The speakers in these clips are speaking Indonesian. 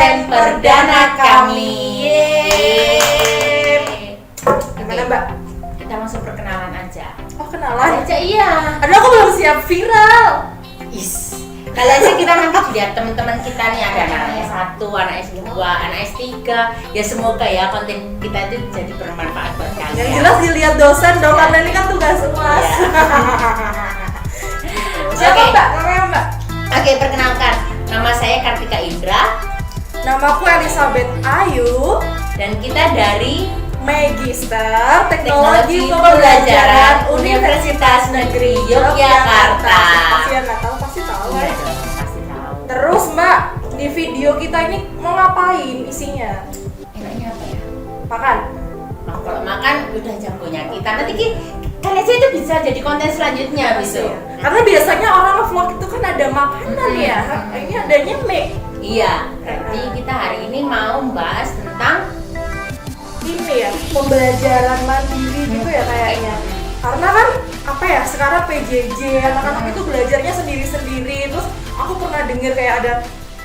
konten perdana kami. Yeay. Gimana Mbak? Kita langsung perkenalan aja. Oh kenalan? Aja iya. Aduh aku belum siap viral. Kali aja kita nanti lihat teman-teman kita nih, ada anak S1, anak S2, anak S3. Ya semoga ya konten kita itu jadi bermanfaat buat kalian. Yang jelas dilihat dosen dong, karena ini kan tugas UAS. Siapa Oke. Mbak? Namanya Mbak? Oke, perkenalkan. Nama saya Kartika Indra Namaku Elizabeth Ayu, dan kita dari Magister Teknologi Teknologi Pembelajaran Pembelajaran Universitas Negeri Yogyakarta. Pasti yang nggak tahu pasti tahu Iya ya. dong, pasti tahu. Terus Mbak, di video kita ini mau ngapain isinya? Enaknya apa ya? Makan? Nah, kalau makan udah jagonya kita. Nanti kalian aja itu bisa jadi konten selanjutnya Pasti gitu. ya. Karena biasanya orang vlog itu kan ada makanan ya. Ini adanya mie. Iya, berarti kita hari ini mau membahas tentang Ini ya, pembelajaran mandiri gitu ya kayaknya. Karena kan apa ya, sekarang PJJ anak-anak itu belajarnya sendiri-sendiri. Terus aku pernah dengar kayak ada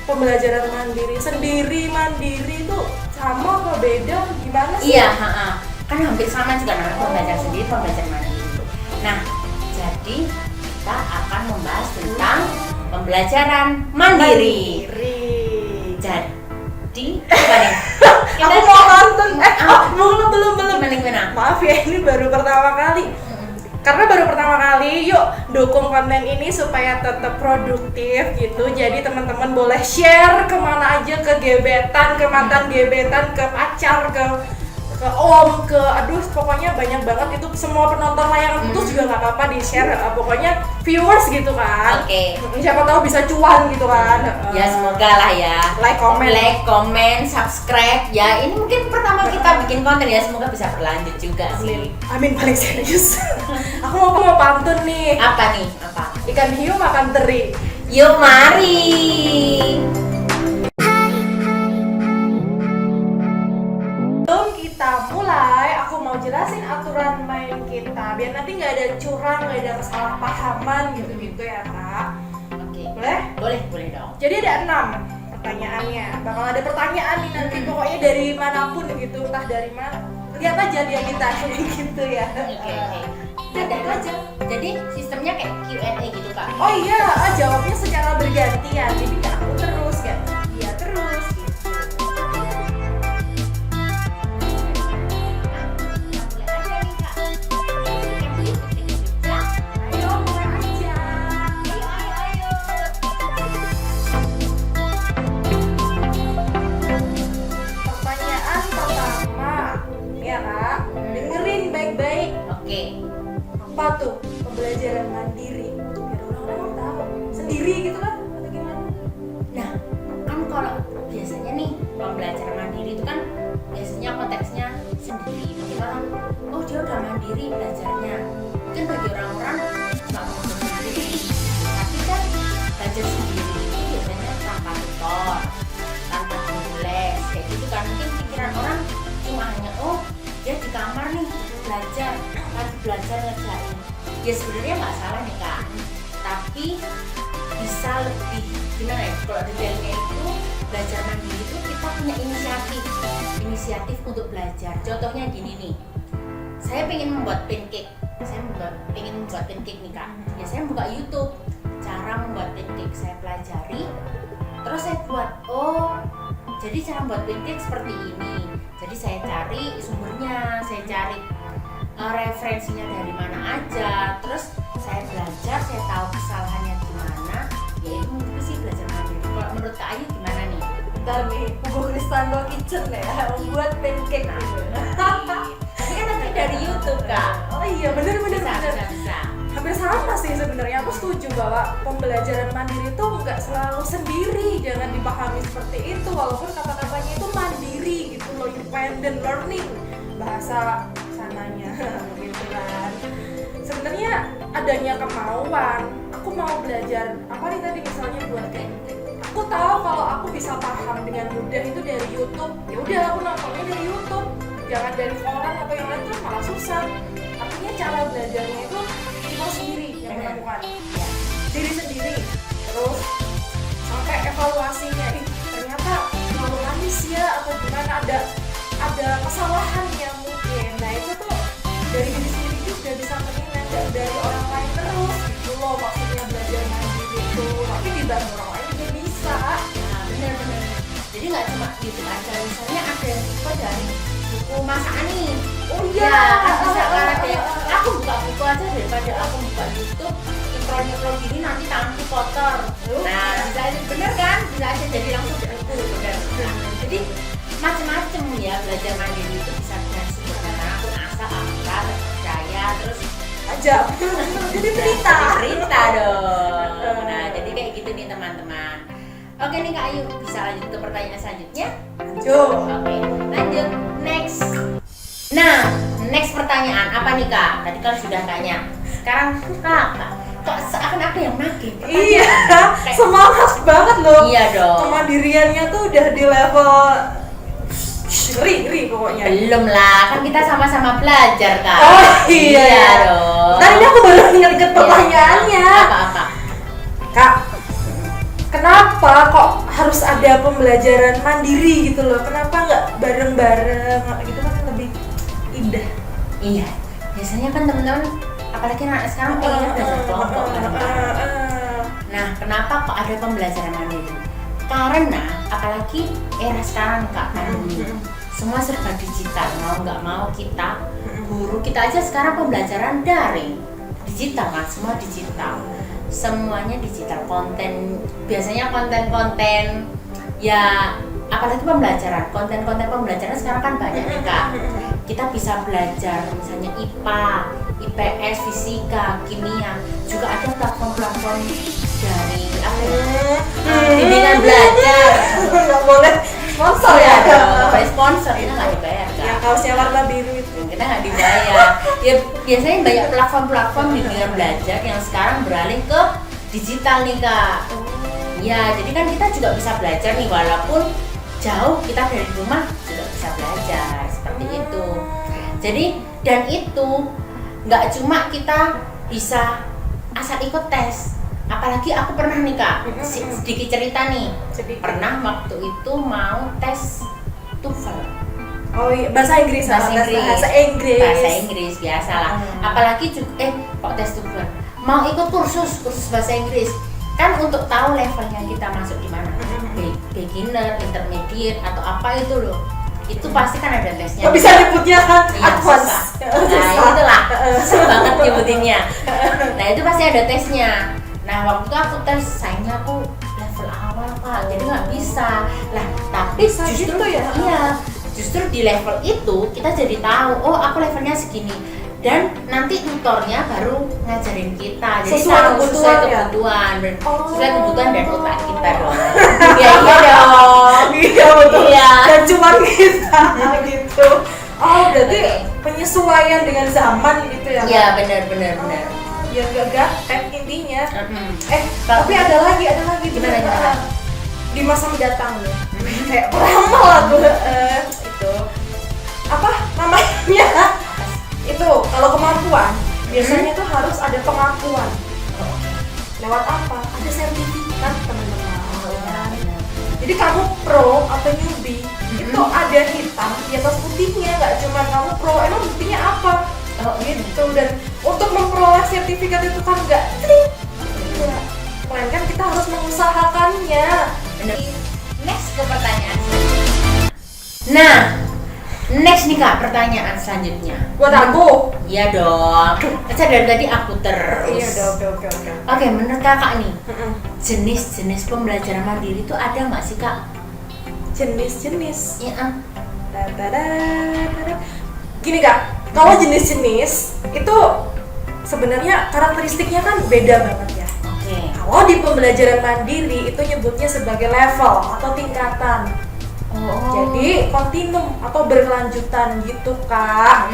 pembelajaran mandiri. Sendiri mandiri itu sama apa beda gimana sih? iya, kan hampir sama juga namanya pembelajaran sendiri, pembelajaran mandiri. Nah, jadi kita akan membahas tentang pembelajaran mandiri. Jadi, apa nih? Aku mau nonton. Belum. Gimana? Maaf ya, ini baru pertama kali. Karena baru pertama kali, yuk dukung konten ini supaya tetap produktif gitu. Jadi teman-teman boleh share kemana aja, ke gebetan, ke mantan gebetan, ke pacar, ke om, ke aduh pokoknya banyak banget itu. Semua penonton layangan putus juga nggak apa-apa di share. Pokoknya viewers gitu kan. Oke. Siapa tahu bisa cuan gitu kan. Ya semoga lah ya. Like, comment. Subscribe. Ya ini mungkin pertama kita bikin konten ya, semoga bisa berlanjut juga sih. Amin paling serius. Aku mau pantun nih. Apa nih? Apa? Ikan hiu makan teri. Yuk mari. Sebelum kita mulai, aku mau jelasin aturan main kita biar nanti nggak ada curang, nggak ada kesalahpahaman gitu-gitu ya kak. Oke. Boleh? Boleh dong. Jadi ada 6 pertanyaannya. Bakal ada pertanyaan nih nanti pokoknya dari manapun gitu, entah dari mana. Lihat aja dia kita gitu ya. Oke. Lihat aja. Jadi sistemnya kayak Q&A gitu kak. Oh iya, jawabnya secara bergantian. Jadi nggak aku terus kan? Dia terus. Gitu. Ayo mulai aja. Pertanyaan pertama, ya kak, dengerin baik-baik. Oke. Apa tuh pembelajaran mandiri? Biar orang-orang tahu sendiri gitu kan atau gimana? Nah, kan kalau biasanya nih pembelajaran mandiri itu kan biasanya konteksnya sendiri. Mungkin orang, oh dia udah mandiri belajarnya. Mungkin bagi orang-orang nggak mau sendiri. Tapi kan belajar sendiri itu biasanya tanpa tutor, tanpa guru les, kayak gitu kan. Mungkin pikiran orang cuma hanya, oh dia di kamar nih belajar, lagi belajar ngerjain. Ya sebenarnya nggak salah nih kak. Tapi bisa lebih gimana ya, kalau detailnya itu belajar mandiri itu kita punya inisiatif untuk belajar. Contohnya gini nih, saya pengen membuat pancake nih kak. Ya saya buka YouTube cara membuat pancake, saya pelajari, terus saya buat. Oh jadi cara membuat pancake seperti ini. Jadi saya cari sumbernya, saya cari referensinya dari mana aja, terus saya belajar, saya tahu kesalahannya di mana. Ya itu mungkin sih belajar mandiri. Kalau menurut Kak Ayu gimana nih? Ntar nih, Buku Kristando Kitchen ya, buat pancake gitu. Tapi kan nanti dari YouTube Kak. Oh iya, bener. Bisa. Hampir sama sih sebenarnya. Aku setuju bahwa pembelajaran mandiri itu nggak selalu sendiri. Jangan dipahami seperti itu. Walaupun kata-katanya itu mandiri gitu loh, independent learning bahasa sananya gitu kan. Sebenarnya adanya kemauan. Aku mau belajar apa nih tadi misalnya buat pancake. Aku tahu kalau aku bisa paham dengan mudah itu dari YouTube. Ya udah aku nontonnya dari YouTube. Jangan dari koran atau yang lain tuh malah susah. Artinya cara belajarnya itu kita sendiri yang menemukan diri sendiri. Terus sampai evaluasinya, ternyata kemampuan ya atau gimana, ada kesalahannya mungkin. Nah itu tuh dari diri sendiri juga bisa menilai, nggak dari orang lain terus gitu loh maksudnya belajar mandiri itu, tapi dibantu orang lain juga bisa. Nah, bener-bener. Jadi nggak cuma gitu aja, misalnya ada yang tipe dari buku masakan nih. Oh Ya, iya, kan bisa kan ada yang aku buka buku aja daripada aku buka YouTube nyemprot gini nanti tanganku kotor. Nah, bisa aja, bener kan? Bisa aja jadi langsung buku, bener. Nah, jadi macam-macam ya, belajar mandiri itu bisa dengan sederhana, akun asal, akra, terpercaya, terus aja jadi berita. jadi berita dong. Nah, jadi kayak gitu nih teman-teman. Oke nih Kak Ayu, bisa lanjut ke pertanyaan selanjutnya? Lanjut. Oke, lanjut. Next. Nah, next pertanyaan apa nih Kak? Tadi kan sudah tanya. Sekarang Kakak, kok seakan apa yang nagih? Iya, Kayak- semangat banget loh. Iya dong. Kemandiriannya tuh udah di level ngeri pokoknya. Belum lah, kan kita sama-sama belajar Kak. Oh iya. Dong. Tadi aku baru ingat pertanyaannya. Apa-apa? Kak, kenapa kok harus ada pembelajaran mandiri gitu loh? Kenapa nggak bareng-bareng gitu kan lebih indah? Iya, biasanya kan teman-teman, apalagi anak sekarang pengennya belajar kelompok bareng-bareng. Nah, kenapa kok ada pembelajaran mandiri? Karena apalagi era sekarang Kak, pandemi, semua serba digital, mau nggak mau kita, guru kita aja sekarang pembelajaran daring, digital kan, semua digital, semuanya digital, konten, biasanya konten-konten, ya apalagi pembelajaran, konten-konten pembelajaran sekarang kan banyak nih Kak. Kita bisa belajar misalnya IPA, IPS, fisika, kimia, juga ada platform-platform dari apa ya? Bimbingan belajar. Nggak boleh sponsor ya? Nggak boleh sponsor, kita nggak dibayar Kak. Ya kaosnya warna biru itu. Kita nggak dibayar. Ya biasanya banyak platform-platform bimbingan belajar yang sekarang beralih ke digital nih Kak. Ya, jadi kan kita juga bisa belajar nih walaupun jauh, kita dari rumah juga bisa belajar seperti itu. Jadi dan itu nggak cuma kita bisa asal ikut tes. Apalagi aku pernah nih Kak, sedikit cerita nih. Pernah waktu itu mau tes TOEFL. Oh iya, bahasa Inggris. Bahasa Inggris biasa lah. Apalagi juga kok tes TOEFL. Mau ikut kursus bahasa Inggris. Kan untuk tahu levelnya kita masuk di mana. Beginner, intermediate atau apa itu loh. Itu pasti kan ada tesnya. Oh, bisa nyebutnya kan advance. Nah, itulah. Susah banget nyebutinnya. Nah, itu pasti ada tesnya. Nah, waktu itu aku tes, sayangnya aku level awal Kak, jadi nggak bisa. Lah, tapi Bisa justru gitu ya? Iya, justru di level itu kita jadi tahu, oh aku levelnya segini. Dan nanti tutornya baru ngajarin kita, jadi Sesuai tahu kebutuhan ya? kebutuhan, Oh. sesuai kebutuhan dan otak kita dong. Iya dong. Iya betul. Iya. Dan cuma kita gitu. Oh berarti Oke. penyesuaian dengan zaman gitu ya? Iya benar. Biar gak gaptek intinya. Mm-mm. Tapi ada lagi Gimana? di masa mendatang nih. Kayak lama lah tuh itu apa namanya? Itu kalau kemampuan biasanya tuh harus ada pengakuan. Lewat apa? Ada sertifikat teman-teman. Jadi kamu pro atau newbie itu ada hitam di atas putihnya, nggak cuma kamu pro, emang buktinya apa? Gitu. Dan untuk memperoleh sertifikat itu kan nggak klik, melainkan kita harus mengusahakannya. Bener. Next ke pertanyaan selanjutnya. Nah, next nih Kak, pertanyaan selanjutnya. Buat aku. Iya dong. Dari tadi aku terus. Iya dong, oke. Oke, menurut Kakak nih, jenis-jenis pembelajaran mandiri itu ada nggak sih Kak? Jenis-jenis. Iya. Gini Kak, kalau jenis-jenis itu sebenarnya karakteristiknya kan beda banget ya. Oke. Kalau di pembelajaran mandiri itu nyebutnya sebagai level atau tingkatan. Jadi kontinum atau berkelanjutan gitu Kak.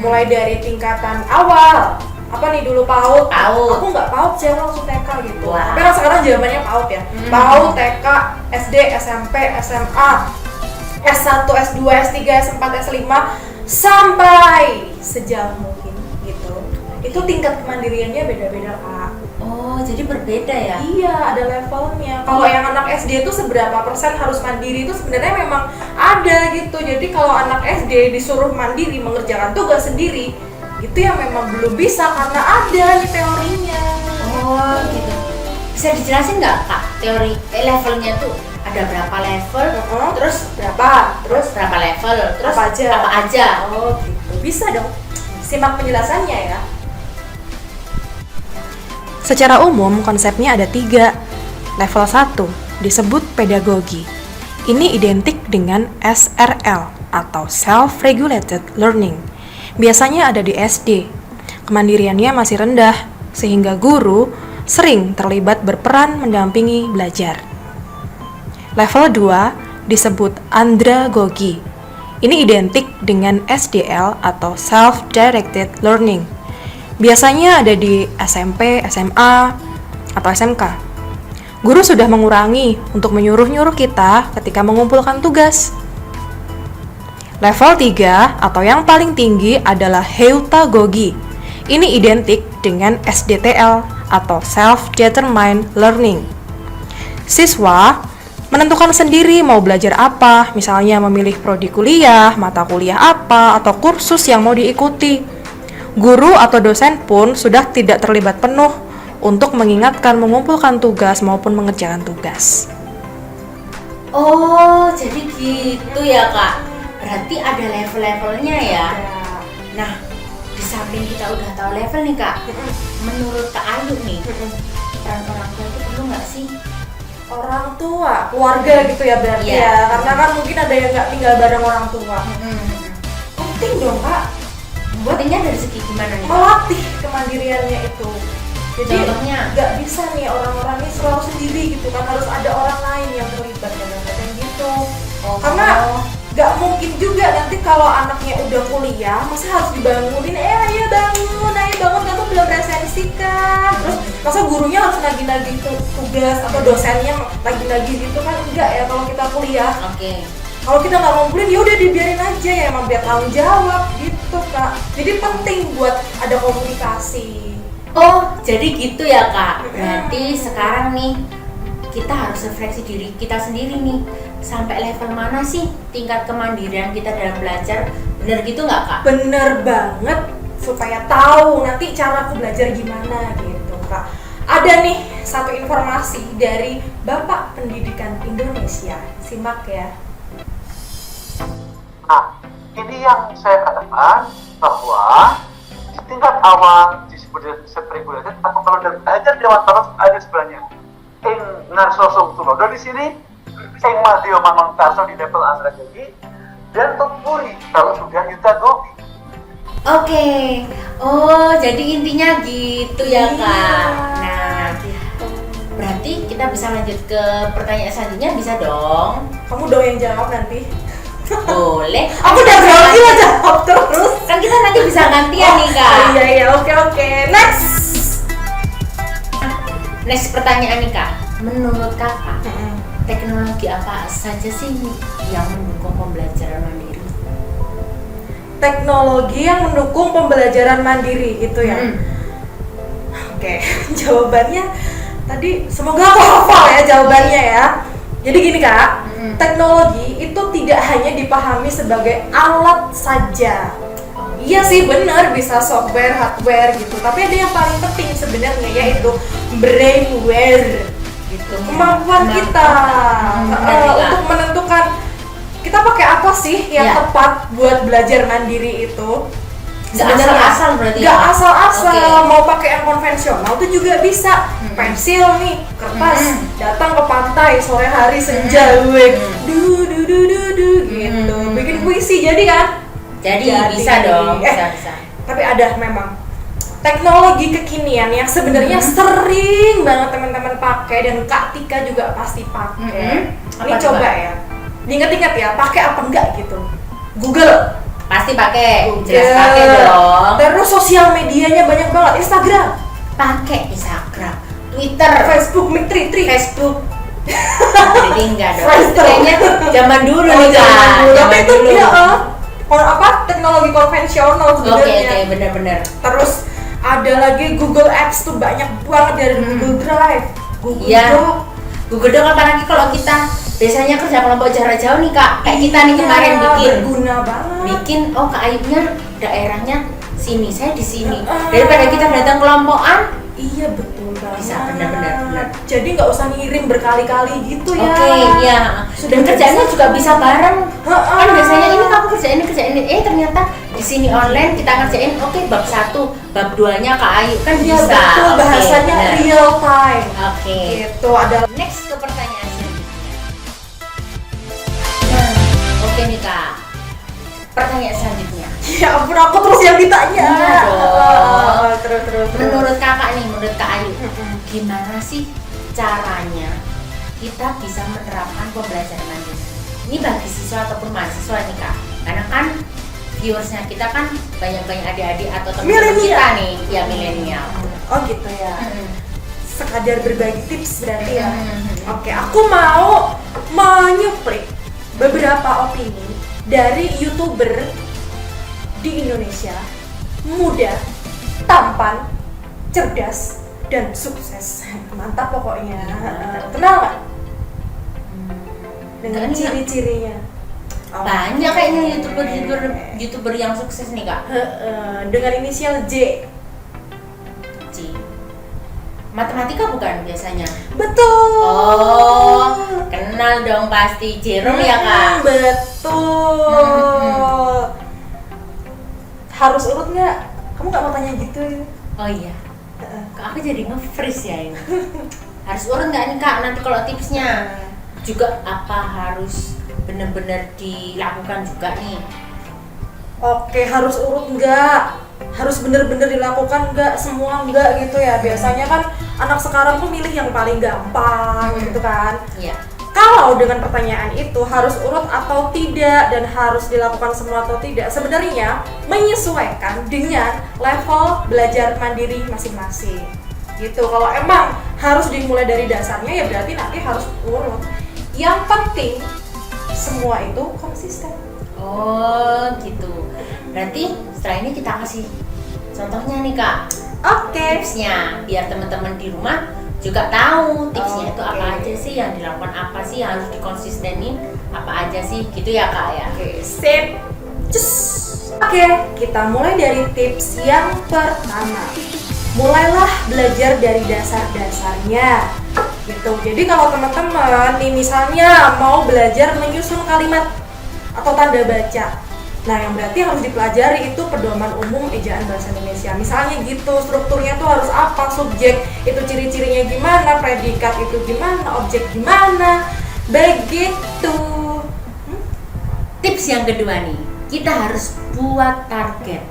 Mulai dari tingkatan awal, apa nih dulu PAUD? Aku nggak PAUD sih, aku langsung TK gitu. Wah. Tapi kan sekarang zamannya PAUD ya. PAUD, TK, SD, SMP, SMA, S1, S2, S3, S4, S5 sampai sejauh mungkin gitu. Itu tingkat kemandiriannya beda-beda Kak. Oh, jadi berbeda ya? Iya, ada levelnya. Kalau yang anak SD itu seberapa persen harus mandiri itu sebenarnya memang ada gitu. Jadi kalau anak SD disuruh mandiri mengerjakan tugas sendiri, itu yang memang belum bisa karena ada nih teorinya. Oh, gitu. Bisa dijelasin nggak Kak teori levelnya tuh ada berapa level? Terus berapa level? Terus apa aja? Oh, gitu. Bisa dong. Simak penjelasannya ya. Secara umum, konsepnya ada 3. Level 1 disebut pedagogi. Ini identik dengan SRL atau Self-Regulated Learning. Biasanya ada di SD. Kemandiriannya masih rendah, sehingga guru sering terlibat berperan mendampingi belajar. Level 2 disebut andragogi. Ini identik dengan SDL atau Self-Directed Learning. Biasanya ada di SMP, SMA, atau SMK. Guru sudah mengurangi untuk menyuruh-nyuruh kita ketika mengumpulkan tugas. Level 3 atau yang paling tinggi adalah heutagogi. Ini identik dengan SDTL atau Self-Determined Learning. Siswa menentukan sendiri mau belajar apa, misalnya memilih prodi kuliah, mata kuliah apa, atau kursus yang mau diikuti. Guru atau dosen pun sudah tidak terlibat penuh untuk mengingatkan mengumpulkan tugas maupun mengerjakan tugas. Oh, jadi gitu ya Kak. Berarti ada level-levelnya ya. Nah, di samping kita udah tahu level nih Kak, menurut Kak Ayu nih, peran orang tua itu perlu nggak sih? Orang tua, keluarga gitu ya berarti ya. Karena kan mungkin ada yang nggak tinggal bareng orang tua. Penting dong Kak. Pentingnya dari segi gimana nih? Melatih kemandiriannya itu. Jadi contohnya nggak bisa nih orang-orang ini selalu sendiri gitu kan, harus ada orang lain yang terlibat kadang-kadang gitu. Karena nggak mungkin juga nanti kalau anaknya udah kuliah masa harus dibangunin, ayo bangun kamu belum resensi kan. Terus masa gurunya harus nagih-nagih tugas atau dosennya lagi-lagi gitu kan, enggak ya kalau kita kuliah. Kalau kita nggak ngumpulin ya udah dibiarin aja ya, emang biar tanggung jawab gitu Kak. Jadi penting buat ada komunikasi. Oh, jadi gitu ya Kak. Berarti sekarang nih kita harus refleksi diri kita sendiri nih. Sampai level mana sih tingkat kemandirian kita dalam belajar? Bener gitu nggak Kak? Bener banget, supaya tahu nanti cara aku belajar gimana gitu Kak. Ada nih satu informasi dari Bapak Pendidikan Indonesia. Simak ya. Nah, ini yang saya katakan bahwa di tingkat awal disebut self-regulated, atau kalau dalam belajar Dewan Taros ada sebenarnya ing narsosong tulodo di sini, ing madio mamang tarso di level andragogi, dan topuri kalau sudah yutagogi. Oke. Oh, jadi intinya gitu ya Kak. Nah, berarti kita bisa lanjut ke pertanyaan selanjutnya, bisa dong? Kamu dong yang jawab nanti. Boleh. Aku udah grogi lah jawab terus. Kan kita nanti bisa gantian nih Kak. Iya, oke. Next. Next pertanyaan nih Kak. Menurut Kakak, teknologi apa saja sih yang mendukung pembelajaran mandiri? Teknologi yang mendukung pembelajaran mandiri gitu ya. Oke, jawabannya tadi semoga aku hafal ya jawabannya ya. Jadi gini Kak, teknologi itu tidak hanya dipahami sebagai alat saja. Iya sih benar, bisa software, hardware gitu. Tapi ada yang paling penting sebenarnya, yaitu brainware gitu. Kemampuan kita untuk menentukan kita pakai apa sih yang tepat buat belajar mandiri itu. Gak asal-asal berarti ya? Gak asal-asal, mau pakai yang konvensional tuh juga bisa. Pensil nih, kertas, datang ke pantai sore hari senja, gitu, bikin puisi jadi kan? Jadi bisa dong, bisa. Tapi ada memang teknologi kekinian yang sebenarnya sering banget teman-teman pakai dan Kak Tika juga pasti pakai. Ini coba ya, diingat-ingat ya, pakai apa enggak gitu. Google. Pasti pakai, jelas pakai dong. Terus sosial medianya banyak banget, Instagram. Pakai Instagram, Twitter, Facebook, Mitri. Facebook. Jadi enggak dong. Kayaknya zaman dulu nih Kak. Tapi itu dia teknologi konvensional sebenarnya. Oke, benar-benar. Terus Ada lagi Google Apps tuh banyak banget dari Google Drive, Google Iya. Doc. Google Doc apalagi kalau kita biasanya kerja kelompok jarak jauh nih Kak, kayak kita nih Iya, kemarin berguna banget. bikin oh Kak Ayubnya daerahnya sini, saya di sini. Daripada kita datang kelompokan, Iya betul banget. Bisa, benar. Jadi nggak usah ngirim berkali-kali gitu ya. oke, iya. Dan kerjaannya juga bisa bareng. Ha-ha. Kan biasanya ini kamu kerjain ini, ternyata di sini online kita ngerjain, oke bab 1, bab 2-nya Kak Ayu kan Iya bisa. betul, Oke, bahasanya benar. real time. Oke. Itu ada. Next ke pertanyaan selanjutnya. Nah, oke nih Kak. Pertanyaan selanjutnya. Ya ampun, aku terus yang ditanya. Iya dong. Terus. Menurut Kakak nih, menurut Kak Ayu, gimana sih caranya kita bisa menerapkan pembelajaran mandiri? Ini bagi siswa ataupun mahasiswa nih Kak. Karena kan viewersnya kita kan banyak-banyak adik-adik atau teman-teman Milenial. kita nih, ya milenial. Oh gitu ya. Sekadar berbagi tips berarti ya. Mm-mm. Oke, aku mau menyuplik beberapa opini dari YouTuber di Indonesia, muda, tampan, cerdas, dan sukses. Mantap pokoknya. Kenal nggak? Dengan Enggak nih, Kak. ciri-cirinya. Banyak kayaknya youtuber yang sukses nih Kak. Dengan inisial J. Ci. Matematika bukan biasanya? Betul. Oh, kenal dong pasti Jerome ya Kak. Betul. Harus urut nggak? Kamu nggak mau tanya gitu? Oh iya. Kak aku jadi nge-freeze ya ini. Harus urut nggak nih Kak? Nanti kalau tipsnya juga apa harus benar-benar dilakukan juga nih? Oke, harus urut nggak? Harus bener-bener dilakukan nggak? Semua nggak gitu ya? Biasanya kan anak sekarang tuh milih yang paling gampang gitu kan? Iya. Kalau dengan pertanyaan itu harus urut atau tidak dan harus dilakukan semua atau tidak, sebenarnya menyesuaikan dengan level belajar mandiri masing-masing. Gitu. Kalau emang harus dimulai dari dasarnya ya berarti nanti harus urut. Yang penting semua itu konsisten. Oh gitu. Berarti setelah ini kita kasih contohnya nih Kak. Oke. Tipsnya biar teman-teman di rumah juga tahu tipsnya itu Oke. apa aja sih, yang dilakukan apa sih, yang harus dikonsistenin apa aja sih, gitu ya Kak ya. Oke, sip. Cus. Oke, kita mulai dari tips yang pertama. Mulailah belajar dari dasar-dasarnya. Gitu. Jadi kalau teman-teman nih misalnya mau belajar menyusun kalimat atau tanda baca. Nah, yang berarti harus dipelajari itu pedoman umum ejaan bahasa Indonesia. Misalnya gitu, strukturnya tuh harus apa, subjek itu ciri-cirinya gimana, predikat itu gimana, objek gimana, begitu. Tips yang kedua nih, kita harus buat target.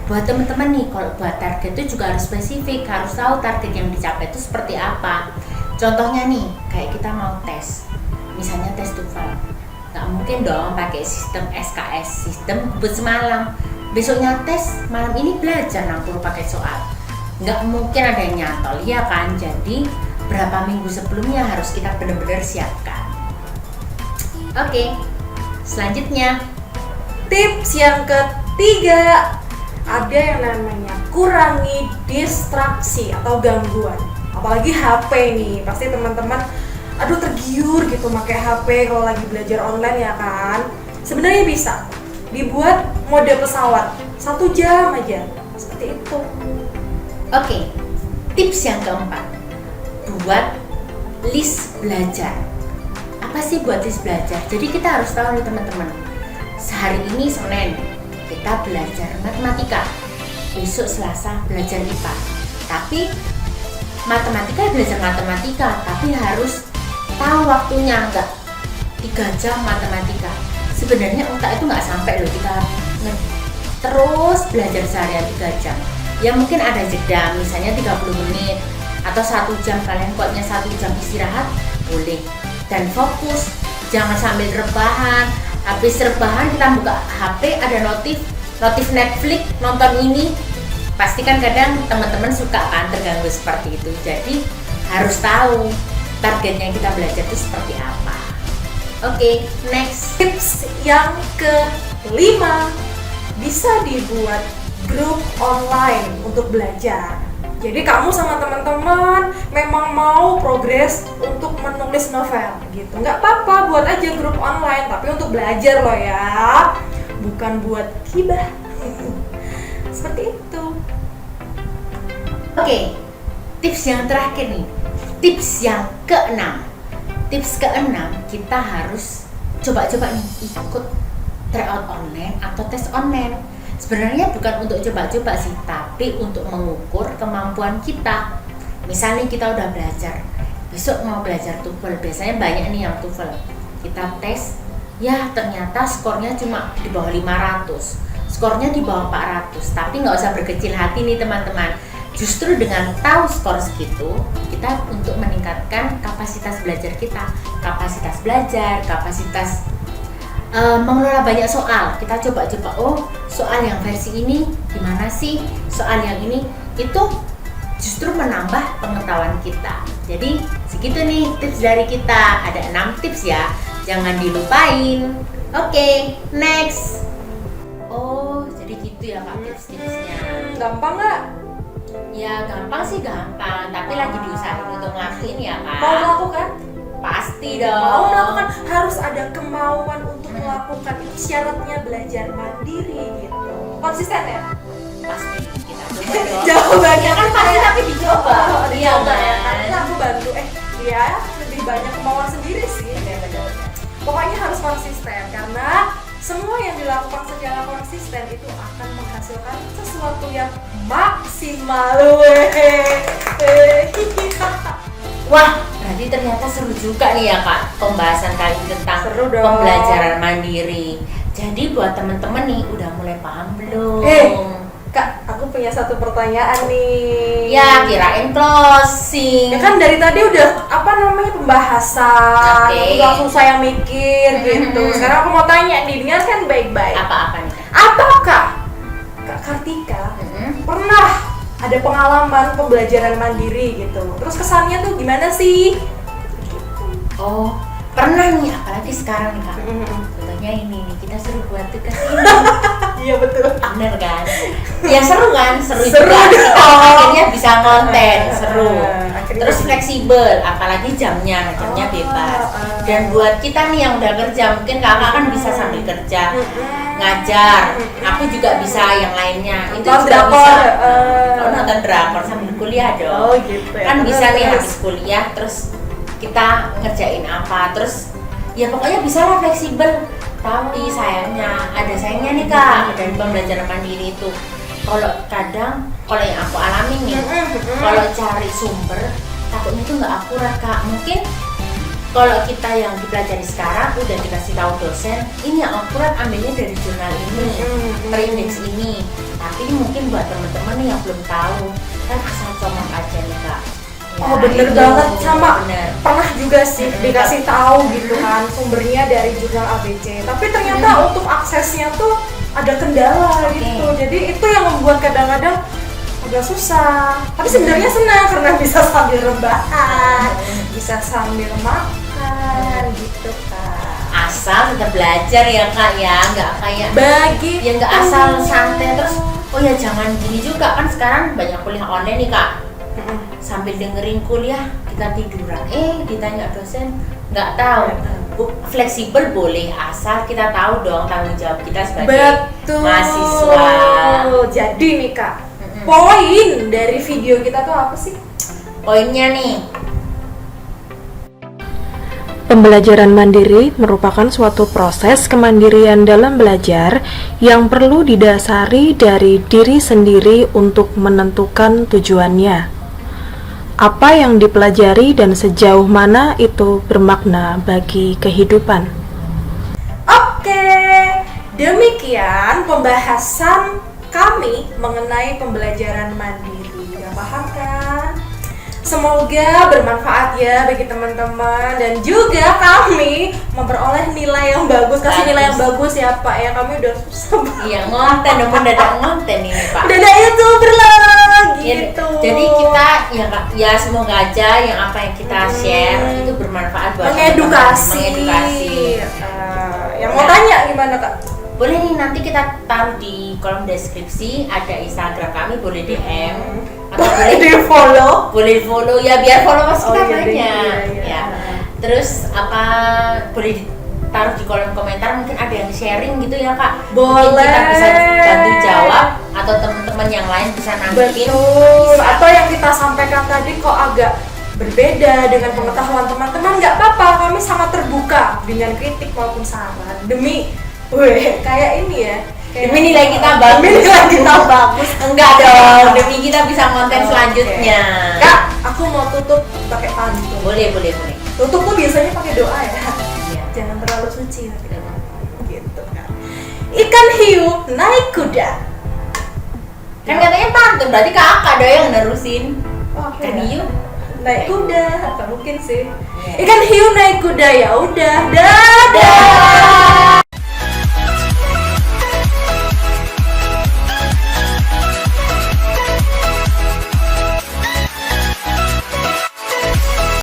Buat teman-teman nih, kalau buat target itu juga harus spesifik, harus tahu target yang dicapai itu seperti apa. Contohnya nih, kayak kita mau tes, misalnya tes TOEFL. Nggak mungkin dong pakai sistem SKS, sistem buat semalam. Besoknya tes, malam ini belajar 60 pakai soal. Nggak mungkin ada yang nyantol, ya kan? Jadi berapa minggu sebelumnya harus kita benar-benar siapkan. Oke, selanjutnya Tips yang ketiga, ada yang namanya kurangi distraksi atau gangguan. Apalagi HP nih, pasti teman-teman aduh tergiur gitu pakai HP kalau lagi belajar online ya kan. Sebenarnya bisa dibuat mode pesawat 1 jam aja, seperti itu. Oke, tips yang keempat, buat list belajar. Apa sih buat list belajar? Jadi kita harus tahu nih teman-teman, sehari ini Senin kita belajar matematika, besok Selasa belajar IPA. Tapi matematika belajar matematika, tapi harus tahu waktunya, enggak 3 jam matematika. Sebenarnya otak itu nggak sampai loh kita terus belajar seharian 3 jam. Ya mungkin ada jeda, misalnya 30 menit atau 1 jam, kalian kuatnya 1 jam istirahat, boleh. Dan fokus, jangan sambil rebahan. Habis rebahan kita buka HP, ada notif Netflix, nonton ini. Pasti kan kadang teman-teman suka kan terganggu seperti itu. Jadi harus tahu targetnya kita belajar itu seperti apa. Oke, next. Tips yang kelima, bisa dibuat grup online untuk belajar. Jadi kamu sama teman-teman memang mau progres untuk menulis novel gitu, nggak apa-apa, buat aja grup online, tapi untuk belajar loh ya, bukan buat gibah. Seperti itu. Oke, tips yang terakhir nih, tips yang keenam. Tips keenam, kita harus coba-coba nih ikut tryout online atau tes online. Sebenarnya bukan untuk coba-coba sih, tapi untuk mengukur kemampuan kita. Misalnya kita udah belajar, besok mau belajar TOEFL, biasanya banyak nih yang TOEFL. Kita tes, ya ternyata skornya cuma di bawah 500, skornya di bawah 400, tapi nggak usah berkecil hati nih teman-teman. Justru dengan tahu skor segitu, kita untuk meningkatkan kapasitas belajar kita, kapasitas belajar, kapasitas mengelola banyak soal. Kita coba-coba, oh soal yang versi ini gimana sih, soal yang ini, itu justru menambah pengetahuan kita. Jadi segitu nih tips dari kita, ada 6 tips ya, jangan dilupain. Oke, next. Oh jadi gitu ya Kak tips-tipsnya. Gampang nggak? Ya gampang sih gampang, tapi lagi diusahain untuk ngelakuin ya Kak. Mau melakukan? Pasti Mau dong. melakukan, harus ada kemauan untuk melakukan. Itu syaratnya belajar mandiri gitu. Konsisten ya? Pasti kita coba dong. Jawabannya Ya kan pasti tapi dicoba. Iya Dicoba ya, kan. karena aku bantu. Iya, lebih banyak kemauan sendiri sih. Pokoknya harus konsisten, karena semua yang dilakukan secara konsisten itu akan menghasilkan sesuatu yang maksimal. Wah, berarti ternyata seru juga nih ya Kak pembahasan kali ini tentang Seru dong. pembelajaran mandiri. Jadi buat temen-temen nih udah mulai paham belum? Kak, aku punya satu pertanyaan nih. Ya kirain closing. Ya kan dari tadi udah pembahasan, Oke. langsung saya mikir gitu. Sekarang aku mau tanya nih, dengarkan baik-baik. Apa-apa nih Kak? Apakah Kak Kartika pernah ada pengalaman pembelajaran mandiri gitu? Terus kesannya tuh gimana sih? Oh, pernah nih, apalagi sekarang nih Kak. Contohnya ini nih, kita seru buat tugas ini. Iya betul. Bener kan? Ya seru kan? Seru Seru juga. dong. Akhirnya bisa konten, seru. Akhirnya Terus bisa. fleksibel, apalagi jamnya bebas. Dan buat kita nih yang udah kerja, mungkin kakak kan bisa sambil kerja, ngajar. Aku juga bisa yang lainnya. Itu Nonton juga drakor, bisa. eh. Oh, nonton drakor sambil kuliah dong. Oh gitu ya. Kan bisa nih Terus. habis kuliah, terus kita ngerjain apa, terus ya pokoknya bisa lah fleksibel. Tapi sayangnya, ada sayangnya nih Kak dari pembelajaran mandiri itu. Kalau kadang, kalau yang aku alami nih, kalau cari sumber takutnya itu nggak akurat Kak. Mungkin kalau kita yang dipelajari sekarang udah dikasih tahu dosen, ini yang akurat ambilnya dari jurnal ini, terindeks ini. Tapi mungkin buat teman-teman nih yang belum tahu, kan asal comot aja nih Kak. Oh Ya, bener itu, banget, sama bener. pernah juga sih dikasih tahu gitu kan sumbernya dari jurnal ABC, tapi ternyata untuk aksesnya tuh ada kendala gitu. Jadi itu yang membuat kadang-kadang agak susah, tapi sebenarnya senang karena bisa sambil rebahan, bisa sambil makan gitu Kak. Asal tetap belajar ya Kak ya, nggak kayak Bagi ya nggak asal santai terus. Oh ya jangan gini juga, kan sekarang banyak kuliah online nih Kak. Sambil dengerin kuliah kita tiduran, ditanya dosen nggak tahu. Fleksibel boleh, asal kita tahu dong tanggung jawab kita sebagai betul mahasiswa. Jadi nih Kak, poin dari video kita tuh apa sih? Poinnya nih, Pembelajaran mandiri merupakan suatu proses kemandirian dalam belajar yang perlu didasari dari diri sendiri untuk menentukan tujuannya. Apa yang dipelajari dan sejauh mana itu bermakna bagi kehidupan. Oke, demikian pembahasan kami mengenai pembelajaran mandiri. Udah paham kan? Semoga bermanfaat ya bagi teman-teman, dan juga kami memperoleh nilai yang bagus. Kasih nilai yang bagus ya Pak ya, kami udah susah banget. iya ngonten, mendadak ngonten ini Pak. Udah ada YouTuber lah Ya, gitu. jadi kita ya semoga aja yang apa yang kita share itu bermanfaat buat mengedukasi. teman-teman. Mengedukasi. Yang mau tanya gimana Kak? Boleh nih, nanti kita taruh di kolom deskripsi, ada Instagram kami, boleh DM atau boleh di follow. boleh follow ya, biar followers kita iya, banyak iya. ya. Terus apa, boleh ditaruh di kolom komentar, mungkin ada yang sharing gitu ya Kak. Mungkin Boleh. kita bisa bantu jawab atau teman-teman yang lain bisa nanggepin. Betul. Bisa. Atau yang kita sampaikan tadi kok agak berbeda dengan pengetahuan teman-teman, nggak apa-apa, kami sangat terbuka dengan kritik maupun saran. Demi kayak ini ya. Demi nilai kita bagus. Demi nilai kita bagus. Enggak dong, demi kita bisa konten selanjutnya. Kak, aku mau tutup pakai pantun. Boleh. Tutup tuh biasanya pakai doa ya. Iya. Jangan terlalu suci nanti. Gitu kan. Ikan hiu naik kuda. Kan katanya pantun, berarti kakak dong yang nerusin. Oh, Ikan hiu naik kuda, apa mungkin sih? Iya. Ikan hiu naik kuda, ya udah, dadah.